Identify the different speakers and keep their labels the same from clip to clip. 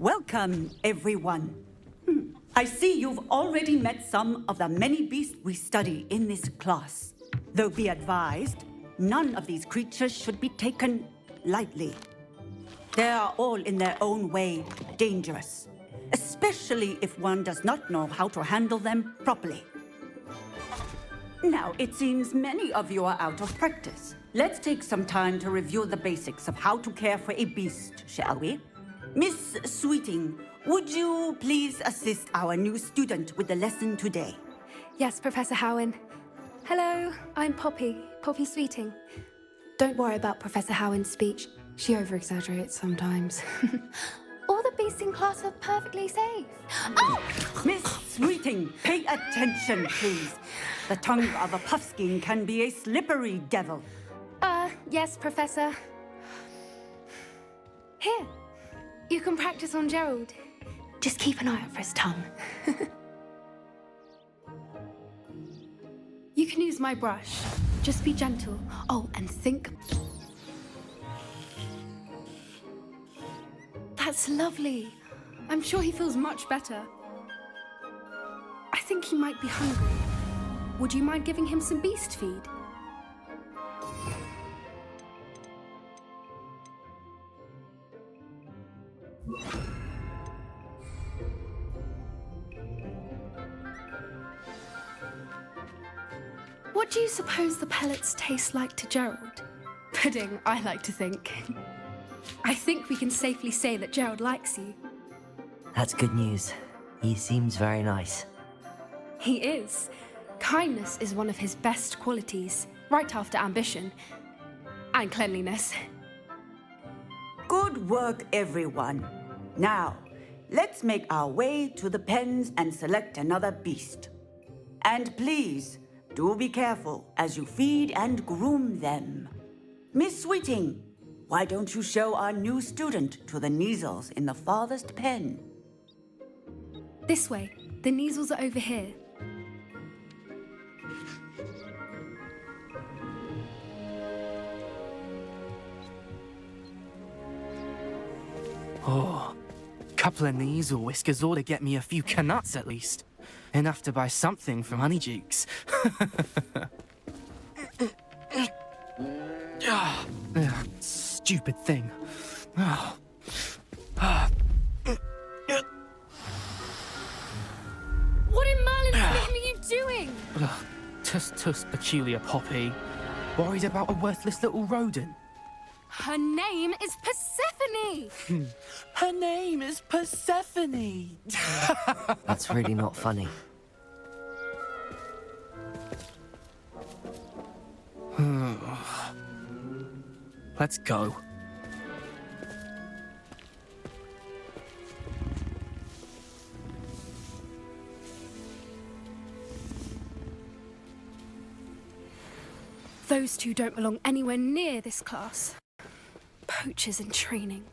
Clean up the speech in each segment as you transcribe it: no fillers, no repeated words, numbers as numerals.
Speaker 1: Welcome, everyone. I see you've already met some of the many beasts we study in this class. Though be advised, none of these creatures should be taken lightly. They are all in their own way dangerous, especially if one does not know how to handle them properly. Now, it seems many of you are out of practice. Let's take some time to review the basics of how to care for a beast, shall we? Miss Sweeting, would you please assist our new student with the lesson today?
Speaker 2: Yes, Professor Howen. Hello, I'm Poppy Sweeting. Don't worry about Professor Howen's speech. She over-exaggerates sometimes. All the beasts in class are perfectly safe. Oh!
Speaker 1: Miss Sweeting, pay attention, please. The tongue of a puffskein can be a slippery devil.
Speaker 2: Yes, Professor. Here, you can practice on Gerald. Just keep an eye out for his tongue. You can use my brush. Just be gentle. Oh, and think. That's lovely. I'm sure he feels much better. I think he might be hungry. Would you mind giving him some beast feed? What do you suppose the pellets taste like to Gerald? Pudding, I like to think. I think we can safely say that Gerald likes you.
Speaker 3: That's good news. He seems very nice.
Speaker 2: He is. Kindness is one of his best qualities, right after ambition. And cleanliness.
Speaker 1: Good work, everyone. Now, let's make our way to the pens and select another beast. And please, do be careful as you feed and groom them. Miss Sweeting, why don't you show our new student to the Neasels in the farthest pen?
Speaker 2: This way. The Neasels are over here.
Speaker 4: Oh, couple of Neasel whiskers ought to get me a few canuts at least. Enough to buy something from Honeydukes. Stupid thing.
Speaker 2: What in Merlin's name are you doing?
Speaker 4: Tuss, peculiar Poppy. Worried about a worthless little rodent.
Speaker 2: Her name is Persephone!
Speaker 4: Her name is Persephone!
Speaker 3: That's really not funny.
Speaker 4: Let's go.
Speaker 2: Those two don't belong anywhere near this class. Poachers in training.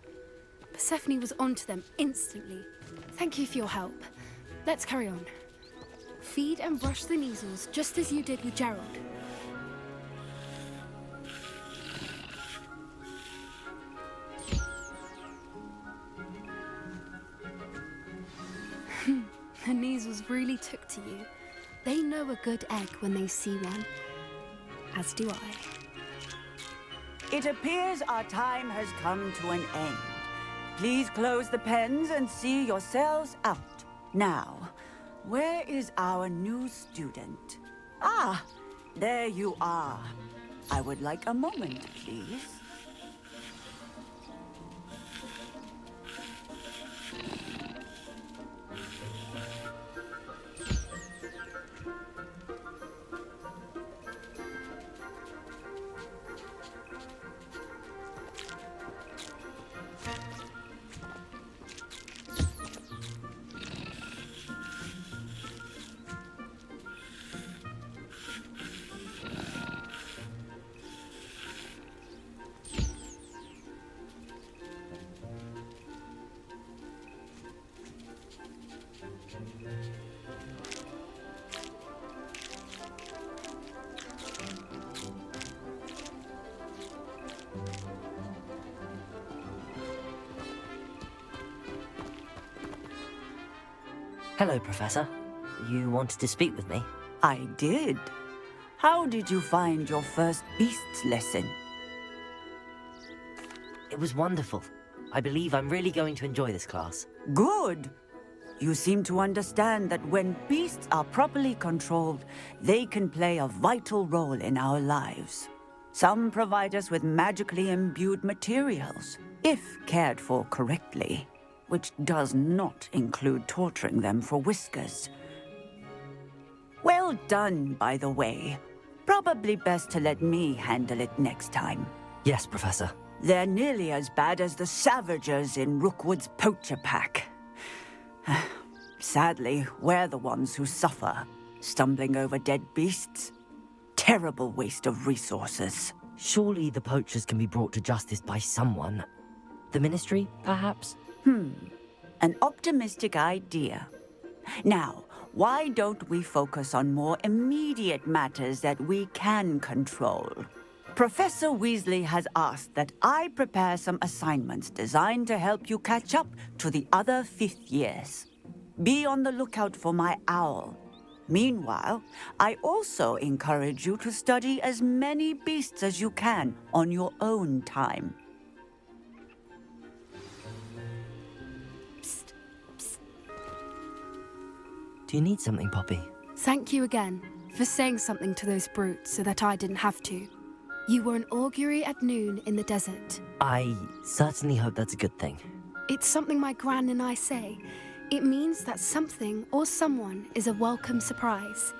Speaker 2: Persephone was onto them instantly. Thank you for your help. Let's carry on. Feed and brush the Neasels just as you did with Gerald. The Neasels really took to you. They know a good egg when they see one. As do I.
Speaker 1: It appears our time has come to an end. Please close the pens and see yourselves out. Now, where is our new student? Ah, there you are. I would like a moment, please.
Speaker 3: Hello, Professor. You wanted to speak with me?
Speaker 1: I did. How did you find your first beasts lesson?
Speaker 3: It was wonderful. I believe I'm really going to enjoy this class.
Speaker 1: Good. You seem to understand that when beasts are properly controlled, they can play a vital role in our lives. Some provide us with magically imbued materials, if cared for correctly, which does not include torturing them for whiskers. Well done, by the way. Probably best to let me handle it next time.
Speaker 3: Yes, Professor.
Speaker 1: They're nearly as bad as the Savagers in Rookwood's poacher pack. Sadly, we're the ones who suffer, stumbling over dead beasts. Terrible waste of resources.
Speaker 3: Surely the poachers can be brought to justice by someone. The Ministry, perhaps?
Speaker 1: An optimistic idea. Now, why don't we focus on more immediate matters that we can control? Professor Weasley has asked that I prepare some assignments designed to help you catch up to the other fifth years. Be on the lookout for my owl. Meanwhile, I also encourage you to study as many beasts as you can on your own time.
Speaker 2: Psst, psst.
Speaker 3: Do you need something, Poppy?
Speaker 2: Thank you again for saying something to those brutes so that I didn't have to. You were an augury at noon in the desert.
Speaker 3: I certainly hope that's a good thing.
Speaker 2: It's something my gran and I say. It means that something or someone is a welcome surprise.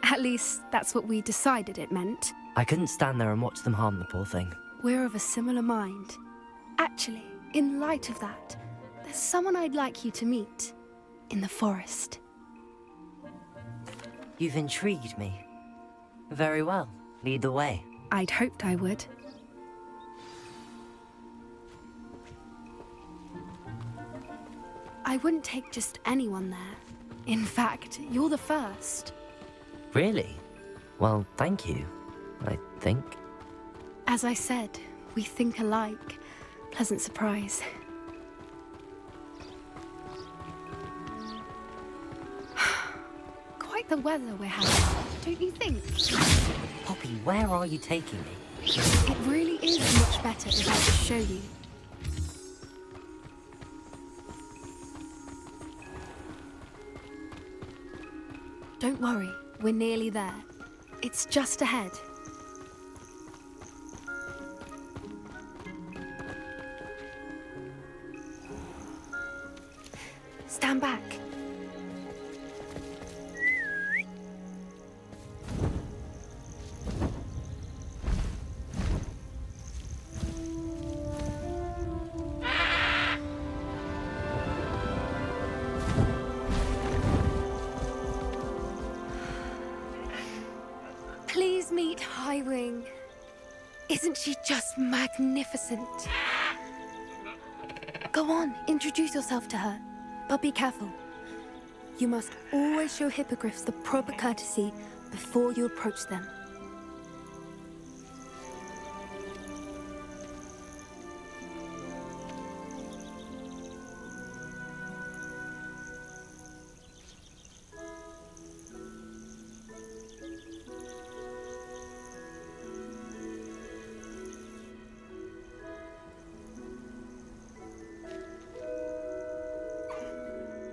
Speaker 2: At least, that's what we decided it meant.
Speaker 3: I couldn't stand there and watch them harm the poor thing.
Speaker 2: We're of a similar mind. Actually, in light of that, there's someone I'd like you to meet. In the forest.
Speaker 3: You've intrigued me. Very well. Lead the way.
Speaker 2: I'd hoped I would. I wouldn't take just anyone there. In fact, you're the first.
Speaker 3: Really? Well, thank you, I think.
Speaker 2: As I said, we think alike. Pleasant surprise. Quite the weather we're having, don't you think?
Speaker 3: Poppy, where are you taking me?
Speaker 2: It really is much better if I just show you. Don't worry, we're nearly there. It's just ahead. Stand back. Please meet Highwing. Isn't she just magnificent? Go on, introduce yourself to her. But be careful. You must always show hippogriffs the proper courtesy before you approach them.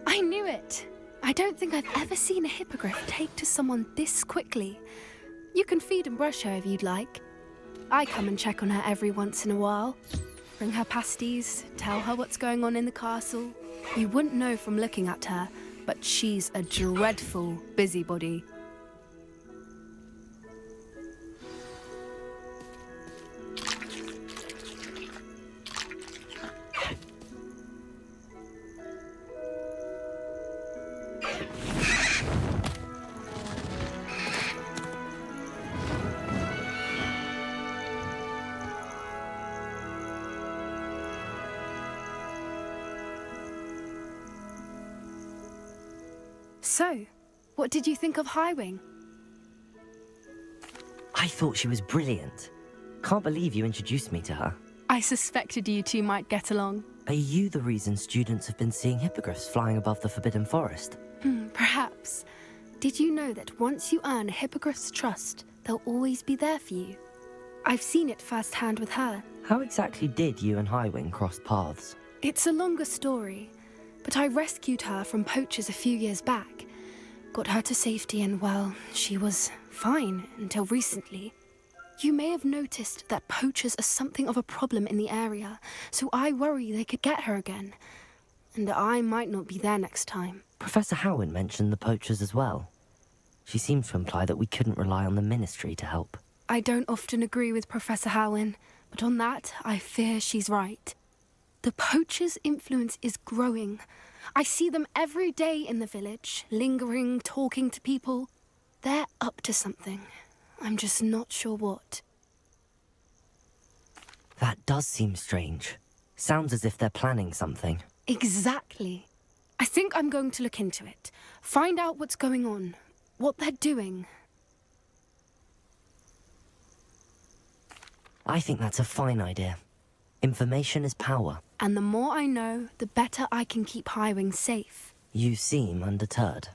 Speaker 2: I knew it! I don't think I've ever seen a hippogriff take to someone this quickly. You can feed and brush her if you'd like. I come and check on her every once in a while. Bring her pasties, tell her what's going on in the castle. You wouldn't know from looking at her, but she's a dreadful busybody. So, what did you think of Highwing?
Speaker 3: I thought she was brilliant. Can't believe you introduced me to her.
Speaker 2: I suspected you two might get along.
Speaker 3: Are you the reason students have been seeing hippogriffs flying above the Forbidden Forest?
Speaker 2: Perhaps. Did you know that once you earn a hippogriff's trust, they'll always be there for you? I've seen it firsthand with her.
Speaker 3: How exactly did you and Highwing cross paths?
Speaker 2: It's a longer story, but I rescued her from poachers a few years back. Got her to safety and, well, she was fine until recently. You may have noticed that poachers are something of a problem in the area, so I worry they could get her again. And I might not be there next time.
Speaker 3: Professor Howin mentioned the poachers as well. She seems to imply that we couldn't rely on the Ministry to help.
Speaker 2: I don't often agree with Professor Howin, but on that, I fear she's right. The poachers' influence is growing. I see them every day in the village, lingering, talking to people. They're up to something. I'm just not sure what.
Speaker 3: That does seem strange. Sounds as if they're planning something.
Speaker 2: Exactly. I think I'm going to look into it. Find out what's going on, what they're doing.
Speaker 3: I think that's a fine idea. Information is power.
Speaker 2: And the more I know, the better I can keep Highwing safe.
Speaker 3: You seem undeterred.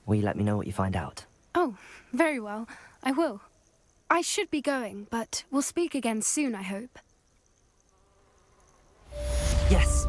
Speaker 3: Will you let me know what you find out?
Speaker 2: Oh, very well. I will. I should be going, but we'll speak again soon, I hope.
Speaker 3: Yes,